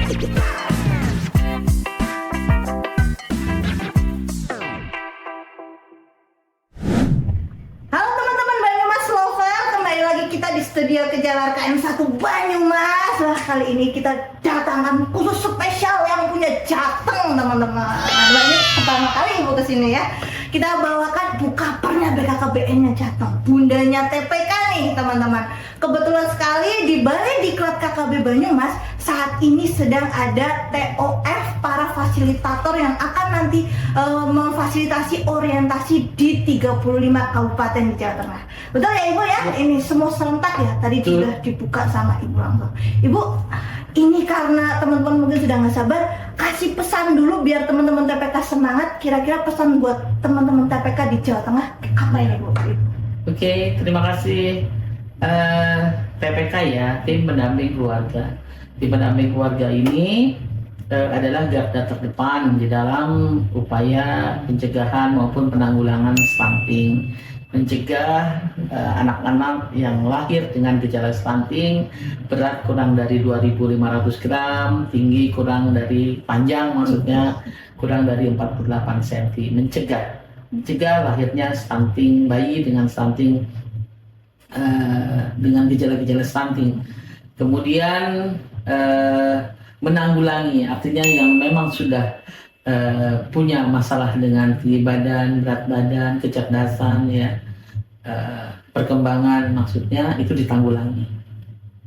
Halo teman-teman Banyumas Lover, kembali lagi kita di studio Kejalar KM1 Banyumas. Wah, kali ini kita datangkan khusus spesial yang punya Jateng teman-teman. Nah, ini pertama kali ibu kesini ya. Kita bawakan bukapernya BKKBN-nya Jateng, bundanya TPK nih teman-teman. Kebetulan sekali di Balai Diklat KKB Banyumas saat ini sedang ada TOF para fasilitator yang akan nanti memfasilitasi orientasi di 35 kabupaten di Jawa Tengah. Betul ya Ibu ya? Ini semua serentak ya, tadi sudah dibuka sama Ibu langsung. Ibu, ini karena teman-teman mungkin sudah nggak sabar, kasih pesan dulu biar teman-teman TPK semangat. Kira-kira pesan buat teman-teman TPK di Jawa Tengah apa ya Ibu? Oke, terima kasih. TPK ya, tim pendamping keluarga. Tim pendamping keluarga ini adalah garda terdepan di dalam upaya pencegahan maupun penanggulangan stunting, mencegah anak-anak yang lahir dengan gejala stunting, berat kurang dari 2.500 gram, tinggi kurang dari panjang maksudnya kurang dari 48 cm, mencegah lahirnya stunting, bayi dengan stunting dengan gejala-gejala stunting. Kemudian menanggulangi, artinya yang memang sudah punya masalah dengan tinggi badan, berat badan, kecerdasan ya, perkembangan maksudnya itu ditanggulangi.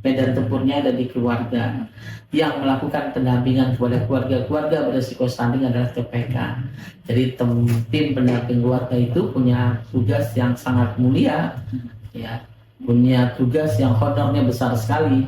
Medan tempurnya ada di keluarga. Yang melakukan pendampingan kepada keluarga beresiko stunting adalah TPK. Jadi tim pendamping keluarga itu punya tugas yang sangat mulia ya, punya tugas yang honornya besar sekali.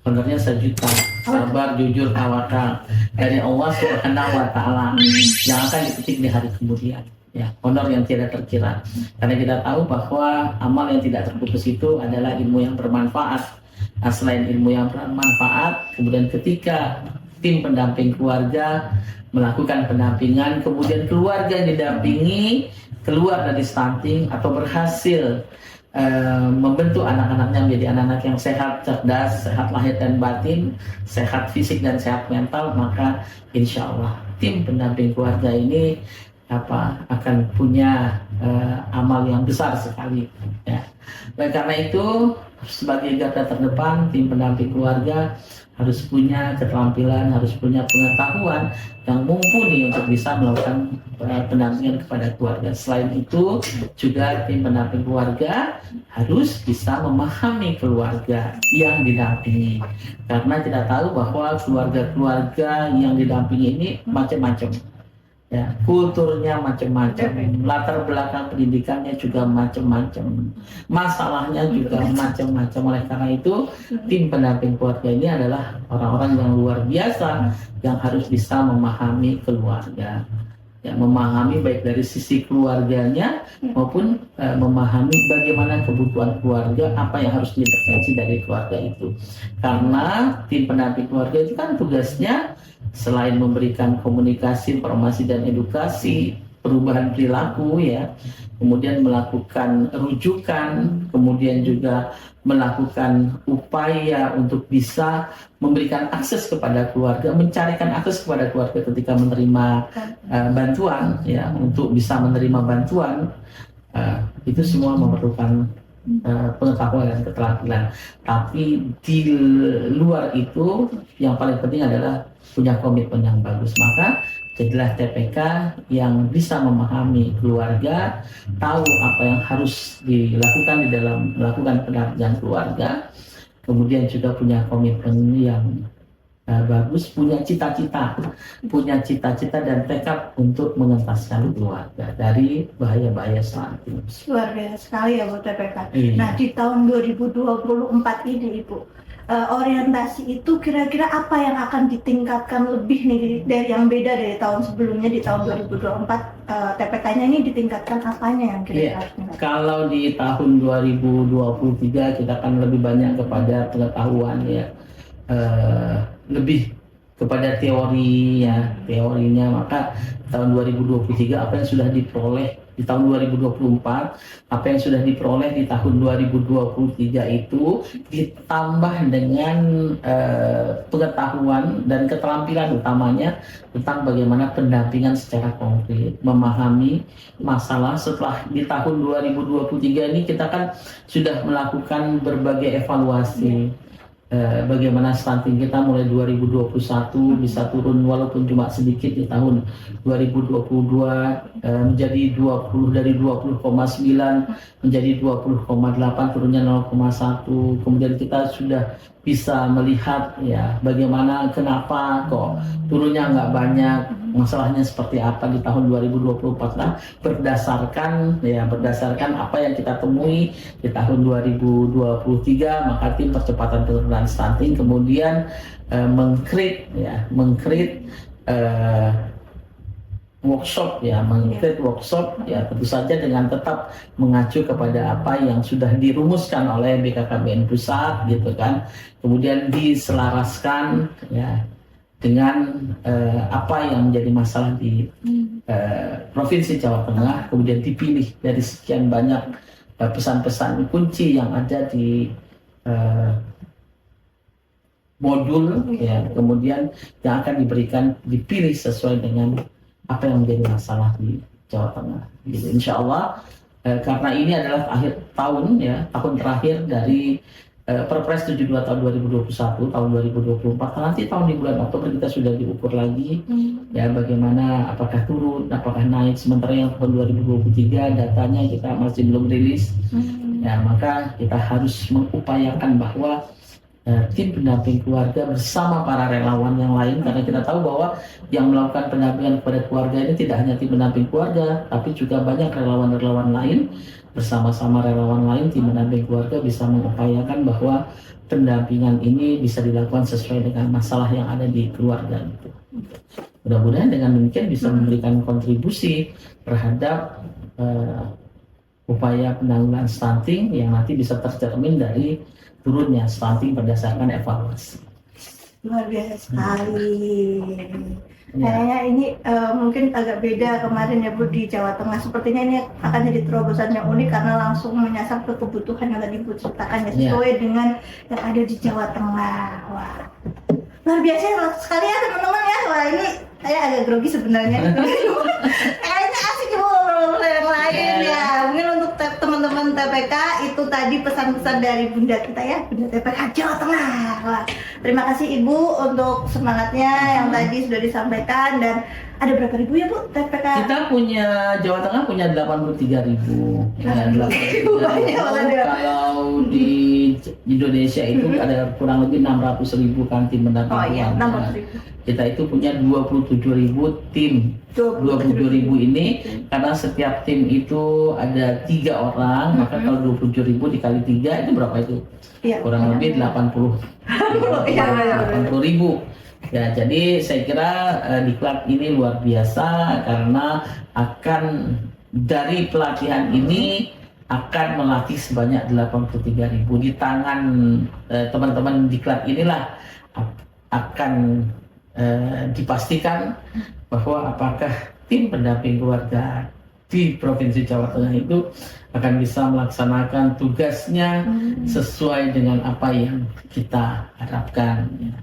Honornya 1 juta, sabar, jujur, tawakal dari Allah Subhanahu wa Ta'ala yang akan dipetik di hari kemudian. Ya, honor yang tidak terkira. Karena kita tahu bahwa amal yang tidak terputus itu adalah ilmu yang bermanfaat. Nah, selain ilmu yang bermanfaat, kemudian ketika tim pendamping keluarga melakukan pendampingan, kemudian keluarga yang didampingi keluar dari stunting atau berhasil membentuk anak-anaknya menjadi anak-anak yang sehat, cerdas, sehat lahir dan batin, sehat fisik dan sehat mental, maka insya Allah tim pendamping keluarga ini akan punya amal yang besar sekali ya. Baik, karena itu sebagai garda terdepan tim pendamping keluarga harus punya keterampilan, harus punya pengetahuan yang mumpuni untuk bisa melakukan pendampingan kepada keluarga. Selain itu juga tim pendamping keluarga harus bisa memahami keluarga yang didampingi, karena kita tahu bahwa keluarga-keluarga yang didampingi ini macam-macam ya, kulturnya macam-macam, latar belakang pendidikannya juga macam-macam, masalahnya juga macam-macam. Oleh karena itu tim pendamping keluarga ini adalah orang-orang yang luar biasa yang harus bisa memahami keluarga ya, memahami baik dari sisi keluarganya maupun memahami bagaimana kebutuhan keluarga, apa yang harus diintervensi dari keluarga itu. Karena tim pendamping keluarga itu kan tugasnya selain memberikan komunikasi, informasi dan edukasi, perubahan perilaku ya, kemudian melakukan rujukan, kemudian juga melakukan upaya untuk bisa memberikan akses kepada keluarga, mencarikan akses kepada keluarga ketika menerima bantuan ya, untuk bisa menerima bantuan, itu semua memerlukan pengetahuan dan keterampilan. Tapi di luar itu yang paling penting adalah punya komitmen yang bagus. Maka jadilah TPK yang bisa memahami keluarga, tahu apa yang harus dilakukan di dalam melakukan pendampingan keluarga, kemudian juga punya komitmen yang bagus, punya cita-cita dan tekad untuk mengentaskan keluarga dari bahaya-bahaya stunting. Luar biasa sekali ya Bu TPK. Iya. Nah di tahun 2024 ini Ibu, orientasi itu kira-kira apa yang akan ditingkatkan lebih nih dari yang beda dari tahun sebelumnya? Di tahun 2024 TPK-nya ini ditingkatkan apanya yang kira-kira? Kalau di tahun 2023 kita akan lebih banyak kepada pengetahuan ya, lebih kepada teori ya, teorinya. Maka tahun 2023 apa yang sudah diperoleh di tahun 2024, apa yang sudah diperoleh di tahun 2023 itu ditambah dengan pengetahuan dan keterampilan utamanya tentang bagaimana pendampingan secara konkret, memahami masalah. Setelah di tahun 2023 ini kita kan sudah melakukan berbagai evaluasi. Bagaimana stunting kita mulai 2021 bisa turun walaupun cuma sedikit di tahun 2022 menjadi 20 dari 20,9 menjadi 20,8 turunnya 0,1. Kemudian kita sudah bisa melihat ya bagaimana kenapa kok turunnya nggak banyak, masalahnya seperti apa di tahun 2024. Nah, berdasarkan apa yang kita temui di tahun 2023, maka tim percepatan penurunan stunting kemudian mengcreate workshop ya tentu saja dengan tetap mengacu kepada apa yang sudah dirumuskan oleh BKKBN pusat gitu kan, kemudian diselaraskan ya dengan apa yang menjadi masalah di Provinsi Jawa Tengah, kemudian dipilih dari sekian banyak pesan-pesan kunci yang ada di modul ya, kemudian yang akan dipilih sesuai dengan apa yang menjadi masalah di Jawa Tengah gitu. Insya Allah karena ini adalah akhir tahun ya, tahun terakhir dari Perpres 72 tahun 2021 tahun 2024, nanti tahun di bulan Oktober kita sudah diukur lagi ya bagaimana apakah turun, apakah naik. Sementara yang tahun 2023 datanya kita masih belum rilis ya, maka kita harus mengupayakan bahwa tim pendamping keluarga bersama para relawan yang lain, karena kita tahu bahwa yang melakukan pendampingan kepada keluarga ini tidak hanya tim pendamping keluarga, tapi juga banyak relawan-relawan lain. Bersama-sama relawan lain, tim pendamping keluarga bisa mengupayakan bahwa pendampingan ini bisa dilakukan sesuai dengan masalah yang ada di keluarga itu. Mudah-mudahan dengan demikian bisa memberikan kontribusi terhadap upaya penanggulangan stunting yang nanti bisa tercermin dari turunnya stunting berdasarkan evaluasi. Luar biasa sekali. Kayaknya ini mungkin agak beda kemarin ya Bu di Jawa Tengah. Sepertinya ini akan jadi terobosan yang unik karena langsung menyasar ke kebutuhan yang tadi Bu ceritakan ya, sesuai dengan yang ada di Jawa Tengah. Wah, luar biasa sekali ya teman-teman ya. Wah, ini saya agak grogi sebenarnya. Kayaknya asik Bu yang lain ya. Mungkin untuk teman-teman TPK itu tadi pesan-pesan dari Bunda kita ya, Bunda TPK Jawa Tengah. Wah, terima kasih Ibu untuk semangatnya yang tadi sudah disampaikan. Dan ada berapa ribu ya Bu TPK? Kita punya, Jawa Tengah punya 83.000 ya, 83.000. Kalau di Indonesia itu ada kurang lebih 600.000 kan tim pendamping keluarga. Kita itu punya 27.000 tim. 27.000 ini karena setiap tim itu ada 3 orang, maka kalau 27.000 dikali 3 itu berapa itu? Ya, kurang lebih 80.000. Ya, jadi saya kira diklat ini luar biasa karena akan dari pelatihan ini akan melatih sebanyak 83.000 di tangan teman-teman diklat inilah akan dipastikan bahwa apakah tim pendamping keluarga di Provinsi Jawa Tengah itu akan bisa melaksanakan tugasnya sesuai dengan apa yang kita harapkan ya.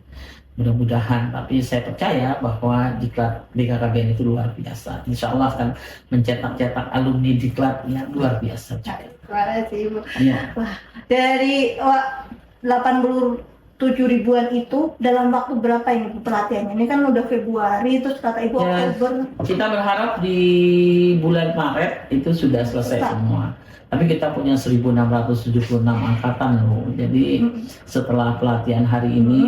Mudah-mudahan, tapi saya percaya bahwa diklat BKKBN itu luar biasa. Insya Allah akan mencetak alumni diklat yang luar biasa. Terima kasih Ibu. Ya. Wah, dari 87 ribuan itu dalam waktu berapa ini Bu pelatihannya? Ini kan udah Februari, terus kata Ibu Ya, Oktober. kita berharap di bulan Maret itu sudah selesai semua. Tapi kita punya 1.676 angkatan loh. Jadi setelah pelatihan hari ini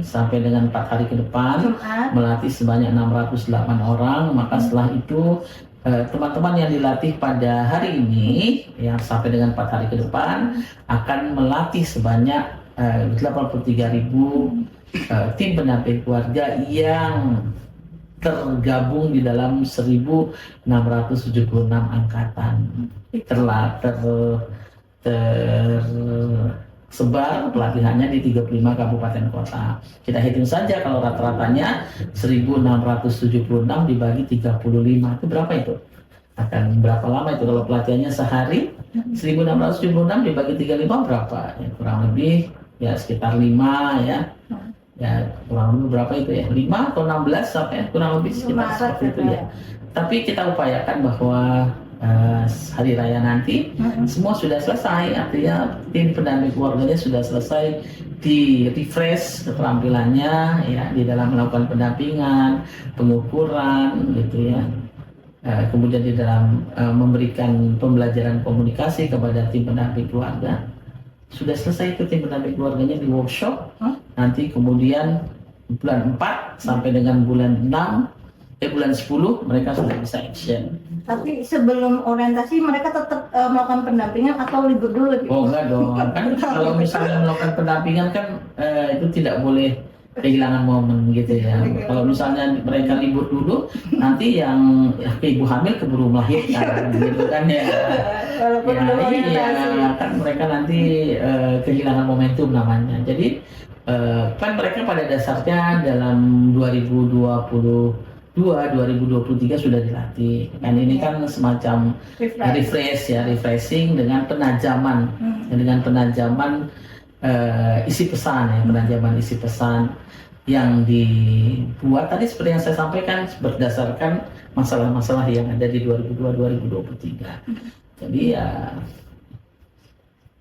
sampai dengan 4 hari ke depan melatih sebanyak 608 orang. Maka setelah itu teman-teman yang dilatih pada hari ini yang sampai dengan 4 hari ke depan akan melatih sebanyak 83.000 tim pendamping keluarga yang tergabung di dalam 1.676 angkatan. Tersebar pelatihannya di 35 kabupaten kota. Kita hitung saja kalau rata-ratanya 1.676 dibagi 35 itu berapa itu? akan berapa lama itu kalau pelatihannya sehari 1676 dibagi 35 berapa ya, kurang lebih ya sekitar 5 ya. Ya kurang lebih berapa itu ya, 5 atau 16 sampai kurang lebih sekitar seperti itu ya. Tapi kita upayakan bahwa hari raya nanti semua sudah selesai, artinya tim pendamping keluarganya sudah selesai di refresh keterampilannya ya di dalam melakukan pendampingan, pengukuran gitu ya. Kemudian di dalam memberikan pembelajaran komunikasi kepada tim pendamping keluarga. Sudah selesai itu tim pendamping keluarganya di workshop. Nanti kemudian bulan 4 sampai dengan bulan 10 mereka sudah bisa action. Tapi sebelum orientasi mereka tetap melakukan pendampingan atau libur dulu gitu? Oh enggak dong, kan kalau misalnya melakukan pendampingan kan itu tidak boleh kehilangan momen gitu ya. Kalau misalnya mereka libur dulu, nanti yang ibu hamil keburu melahirkan gitu kan ya. Walaupun belum orientasi. Iya, kan mereka nanti kehilangan momentum namanya. Jadi kan mereka pada dasarnya dalam 2023 sudah dilatih. Dan ini kan semacam refreshing dengan penajaman, isi pesan ya, penajaman isi pesan yang dibuat tadi seperti yang saya sampaikan berdasarkan masalah-masalah yang ada di 2022-2023. Jadi ya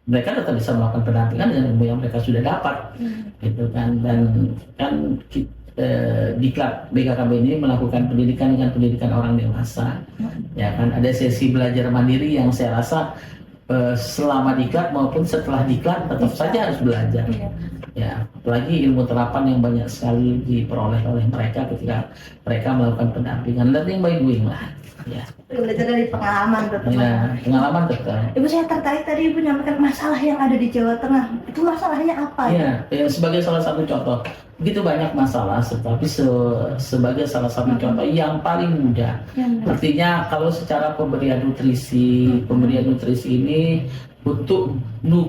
mereka tetap bisa melakukan pendampingan dengan ilmu yang mereka sudah dapat, gitu kan. Dan kan Diklat BKKB ini melakukan pendidikan dengan pendidikan orang dewasa, ya kan. Ada sesi belajar mandiri yang saya rasa selama diklat maupun setelah diklat tetap saja harus belajar. Ya, apalagi ilmu terapan yang banyak sekali diperoleh oleh mereka ketika mereka melakukan pendampingan, learning by doing lah. Ya. Belajar dari pengalaman tetap. Ya, pengalaman tetap. Ibu, saya tertarik tadi Ibu menyampaikan masalah yang ada di Jawa Tengah. Itu masalahnya apa? Ya, sebagai salah satu contoh. Begitu banyak masalah, tetapi sebagai salah satu contoh yang paling mudah. Artinya kalau secara pemberian nutrisi ini untuk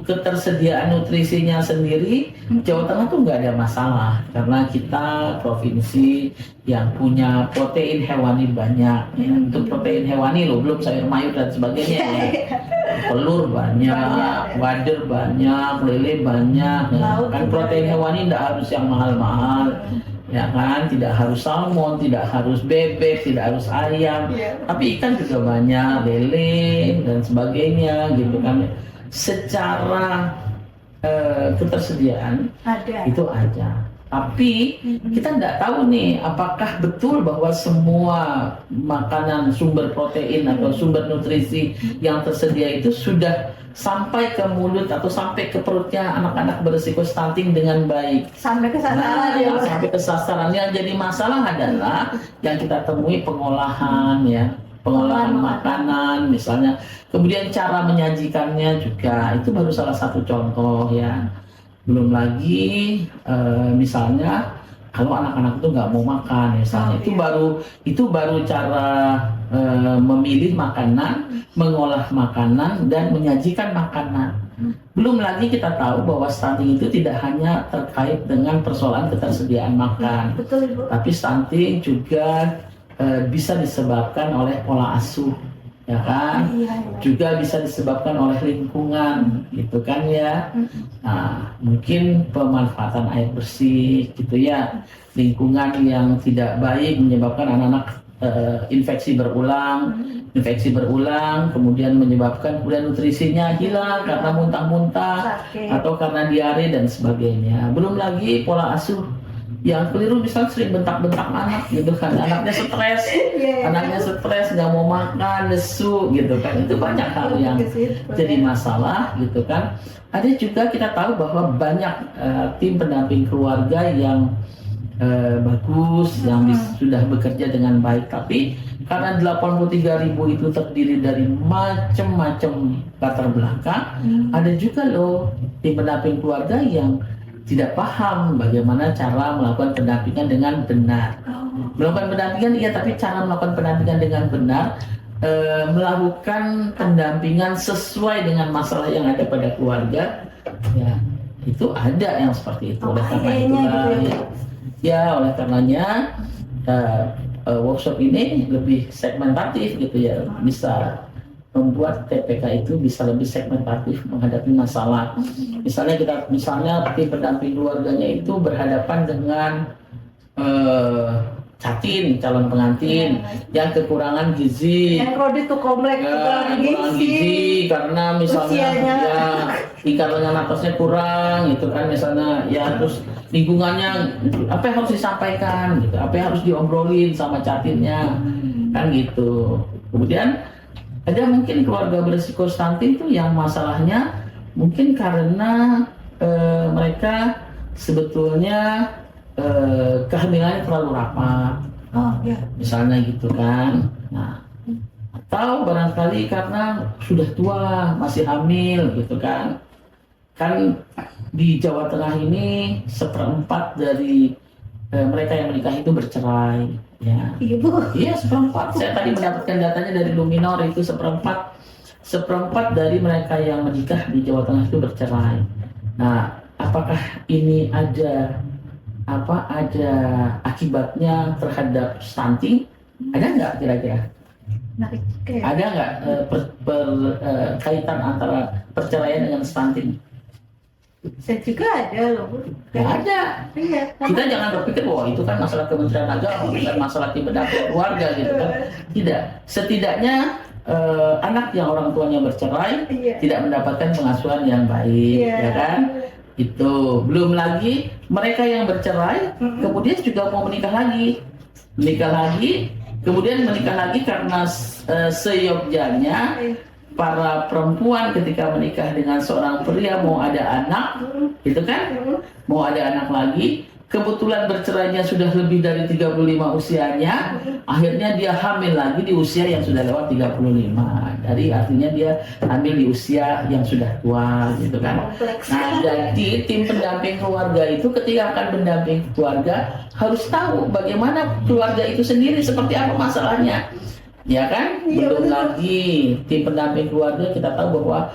ketersediaan nutrisinya sendiri, Jawa Tengah tuh nggak ada masalah karena kita provinsi yang punya protein hewani banyak. Ya. Untuk protein hewani loh, belum sayur mayur dan sebagainya ya. Telur banyak, wader banyak, lele banyak. Ya. Kan protein hewani tidak harus yang mahal-mahal. Ya kan, tidak harus salmon, tidak harus bebek, tidak harus ayam, tapi ikan juga banyak, lele dan sebagainya gitu kan. Secara ketersediaan itu ada, tapi kita tidak tahu nih apakah betul bahwa semua makanan sumber protein atau sumber nutrisi yang tersedia itu sudah sampai ke mulut atau sampai ke perutnya anak-anak berisiko stunting dengan baik. Sampai ke sasaran ya. Sampai ke sasaran. Yang jadi masalah adalah yang kita temui pengolahan ya, pengolahan makanan misalnya. Kemudian cara menyajikannya juga itu baru salah satu contoh ya. Belum lagi misalnya kalau anak-anak itu nggak mau makan misalnya, itu baru cara memilih makanan, mengolah makanan dan menyajikan makanan. Belum lagi kita tahu bahwa stunting itu tidak hanya terkait dengan persoalan ketersediaan makan, tapi stunting juga bisa disebabkan oleh pola asuh, ya kan? Juga bisa disebabkan oleh lingkungan, gitu kan ya. Nah, mungkin pemanfaatan air bersih, gitu ya. Lingkungan yang tidak baik menyebabkan anak-anak infeksi berulang, kemudian menyebabkan nutrisinya hilang karena muntah-muntah atau karena diare dan sebagainya. Belum lagi pola asuh yang keliru, misalnya sering bentak-bentak anak gitu kan, anaknya stres, nggak mau makan, lesu gitu kan, itu banyak hal yang jadi masalah gitu kan. Ada juga kita tahu bahwa banyak tim pendamping keluarga yang bagus, yang sudah bekerja dengan baik, tapi karena 83.000 itu terdiri dari macam-macam latar belakang, ada juga loh tim pendamping keluarga yang tidak paham bagaimana cara melakukan pendampingan dengan benar. Melakukan pendampingan iya, tapi cara melakukan pendampingan dengan benar, melakukan pendampingan sesuai dengan masalah yang ada pada keluarga, ya itu ada yang seperti itu. Oleh karena itulah, oleh karenanya workshop ini lebih segmentatif gitu ya, bisa membuat TPK itu bisa lebih segmentatif menghadapi masalah. Misalnya tim pendamping keluarganya itu berhadapan dengan catin, calon pengantin yang kekurangan gizi, yang kode tuh komplek kekurangan gizi karena misalnya usianya. ya ikatannya napasnya kurang gitu kan, misalnya ya, terus lingkungannya apa yang harus disampaikan gitu, apa yang harus diobrolin sama catinnya kan gitu. Kemudian ada mungkin keluarga berisiko stunting itu yang masalahnya mungkin karena mereka sebetulnya kehamilannya terlalu rapat, misalnya gitu kan. Nah, atau barangkali karena sudah tua masih hamil gitu kan. Kan di Jawa Tengah ini 1/4 dari mereka yang menikah itu bercerai, ya. Iya Bu. Iya, 1/4. Saya tadi mendapatkan datanya dari Luminor, itu 1/4 dari mereka yang menikah di Jawa Tengah itu bercerai. Nah, apakah ini ada akibatnya terhadap stunting? Ada nggak kira-kira? Ada nggak kaitan antara perceraian dengan stunting? Saya juga ada loh Bu. Nggak ada. Iya. Kita jangan berpikir bahwa itu kan masalah Kementerian Agama, bukan masalah tim pendamping keluarga gitu kan. Tidak. Setidaknya anak yang orang tuanya bercerai tidak mendapatkan pengasuhan yang baik, ya kan? Itu belum lagi mereka yang bercerai kemudian juga mau menikah lagi, kemudian menikah lagi karena seyogyanya para perempuan ketika menikah dengan seorang pria mau ada anak, gitu kan? Mau ada anak lagi, kebetulan bercerainya sudah lebih dari 35 usianya, akhirnya dia hamil lagi di usia yang sudah lewat 35. Jadi artinya dia hamil di usia yang sudah tua, gitu kan. Nah, jadi tim pendamping keluarga itu ketika akan mendamping keluarga harus tahu bagaimana keluarga itu sendiri seperti apa masalahnya. Ya kan? Belum lagi tim pendamping keluarga, kita tahu bahwa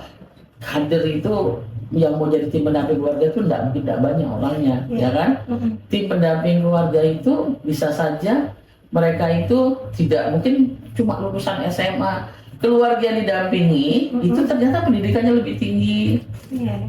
kader itu yang mau jadi tim pendamping keluarga itu tidak banyak orangnya, ya kan? Tim pendamping keluarga itu bisa saja mereka itu tidak mungkin cuma lulusan SMA. Keluarga yang didampingi itu ternyata pendidikannya lebih tinggi,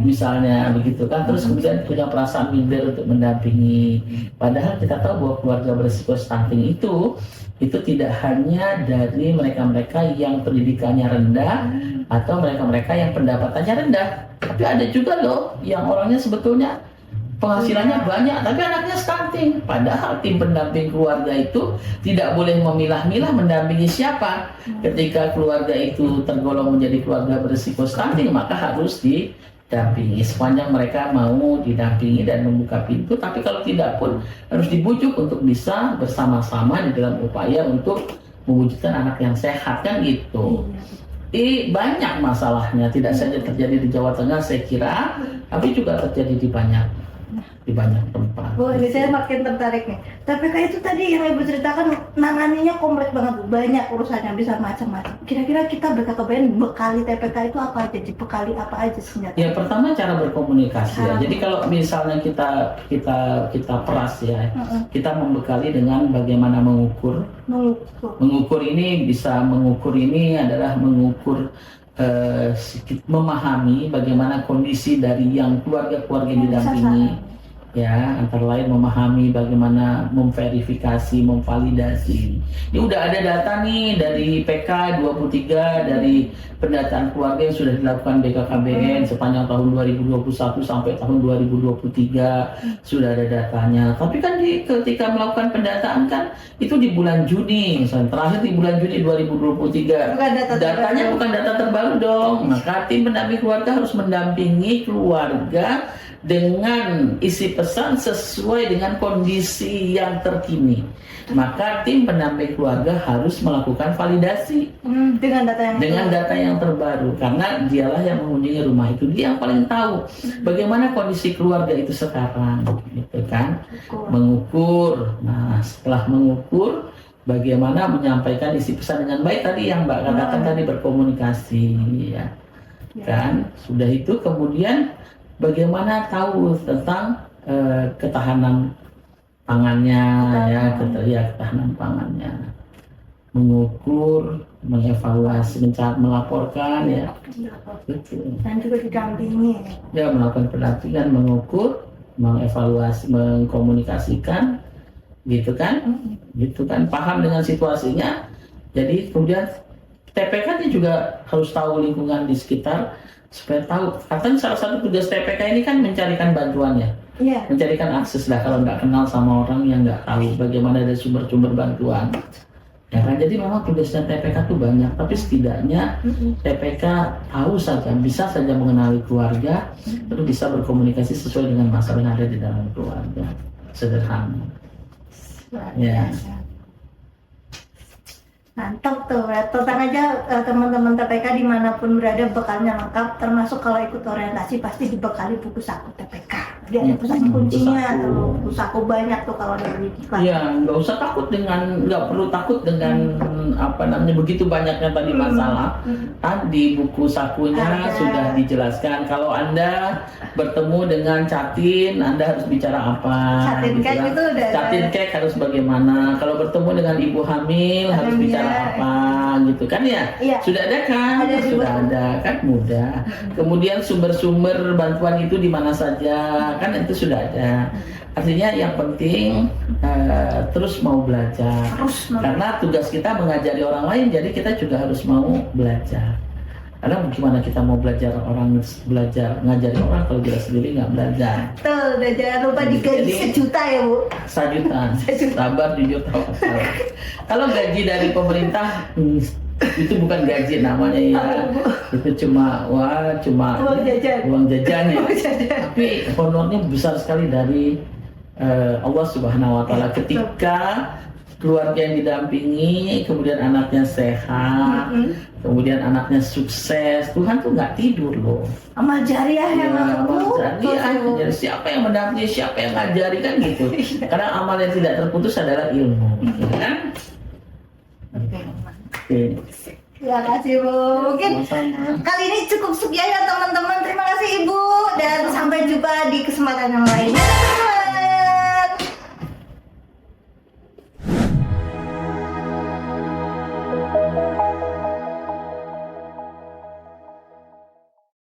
misalnya begitu kan. Terus kemudian punya perasaan minder untuk mendampingi. Padahal kita tahu bahwa keluarga berisiko stunting itu tidak hanya dari mereka-mereka yang pendidikannya rendah atau mereka-mereka yang pendapatannya rendah, tapi ada juga loh yang orangnya sebetulnya penghasilannya banyak tapi anaknya stunting. Padahal tim pendamping keluarga itu tidak boleh memilah-milah mendampingi siapa. Ketika keluarga itu tergolong menjadi keluarga berisiko stunting, maka harus didampingi sepanjang mereka mau didampingi dan membuka pintu. Tapi kalau tidak pun harus dibujuk untuk bisa bersama-sama di dalam upaya untuk mewujudkan anak yang sehat, kan gitu. Banyak masalahnya, tidak saja terjadi di Jawa Tengah saya kira, tapi juga terjadi di banyak tempat. Bu, ini saya makin tertarik nih. TPK itu tadi yang Ibu ceritakan nanganinya kompleks banget Bu, banyak urusannya, bisa macam-macam. Kira-kira kita BKKBN bekali TPK itu apa aja? Dibekali apa aja senjata? Ya, pertama cara berkomunikasi ya. Jadi kalau misalnya kita peras ya, kita membekali dengan bagaimana mengukur. Mengukur ini adalah mengukur memahami bagaimana kondisi dari yang keluarga-keluarga yang didampingi, ya, antara lain memahami bagaimana memverifikasi, memvalidasi. Ini udah ada data nih dari PK 23 dari pendataan keluarga yang sudah dilakukan BKKBN sepanjang tahun 2021 sampai tahun 2023 sudah ada datanya. Tapi kan ketika melakukan pendataan kan itu di bulan Juni, misalnya terakhir di bulan Juni 2023. Datanya bukan data terbaru dong. Maka tim pendamping keluarga harus mendampingi keluarga dengan isi pesan sesuai dengan kondisi yang terkini. Maka tim pendamping keluarga harus melakukan validasi dengan data yang terbaru, karena dialah yang mengunjungi rumah itu, dia yang paling tahu bagaimana kondisi keluarga itu sekarang, gitu kan. Mengukur. Nah, setelah mengukur, bagaimana menyampaikan isi pesan dengan baik, tadi yang Mbak katakan tadi, berkomunikasi, ya kan. Sudah itu kemudian bagaimana tahu tentang ketahanan pangannya, ya ketahanan pangannya, mengukur, mengevaluasi, melaporkan, ya, gitu. Dan juga didampingi. Ya, melakukan pendampingan, mengukur, mengevaluasi, mengkomunikasikan, gitu kan, paham dengan situasinya. Jadi kemudian TPK ini juga harus tahu lingkungan di sekitar supaya tahu. Katanya salah satu tugas TPK ini kan mencarikan bantuan, ya. Iya. Mencarikan akses lah kalau nggak kenal sama orang yang nggak tahu bagaimana ada sumber-sumber bantuan. Ya kan, jadi memang tugasnya TPK tuh banyak, tapi setidaknya TPK tahu saja, bisa saja mengenali keluarga, lalu bisa berkomunikasi sesuai dengan masalah yang ada di dalam keluarga. Sederhana. Ya. Mantap tuh, tentang aja teman-teman TPK dimanapun berada bekalnya lengkap, termasuk kalau ikut orientasi pasti dibekali buku saku TPK. Dia ada pesan kuncinya tuh, buku saku banyak tuh kalau dari kelas. Iya, nggak usah takut nggak perlu takut dengan begitu banyaknya tadi masalah. Di buku sakunya sudah dijelaskan. Kalau Anda bertemu dengan Catin, Anda harus bicara apa? Catin gitu cake kan. itu udah. Catin cake harus bagaimana? Kalau bertemu dengan ibu hamil harus bicara apa? Gitu kan ya? Iya. Sudah ada kan? Sudah ada kan, mudah. Kemudian sumber-sumber bantuan itu di mana saja? Kan itu sudah ada. Artinya yang penting terus mau belajar. Karena tugas kita mengajari orang lain, jadi kita juga harus mau belajar. Karena gimana kita mau belajar ngajari orang kalau kita sendiri nggak belajar. Tuh, udah jangan lupa digaji 1 juta ya, Bu. 1 juta. Sabar, jujur, tawakal. Kalau gaji dari pemerintah itu bukan gaji namanya, ya. Itu cuma uang jajan ya. Tapi honornya besar sekali dari Allah Subhanahu wa taala ketika keluarga yang didampingi, kemudian anaknya sehat, kemudian anaknya sukses. Tuhan tuh nggak tidur loh. Amal jariah ya, amal jariah. Jadi siapa yang mendampingi, siapa yang ngajari kan gitu. Karena amal yang tidak terputus adalah ilmu, gitu kan? Oke. Terima kasih, Bu. Mungkin kali ini cukup sekian ya teman-teman. Terima kasih Ibu dan sampai jumpa di kesempatan yang lainnya.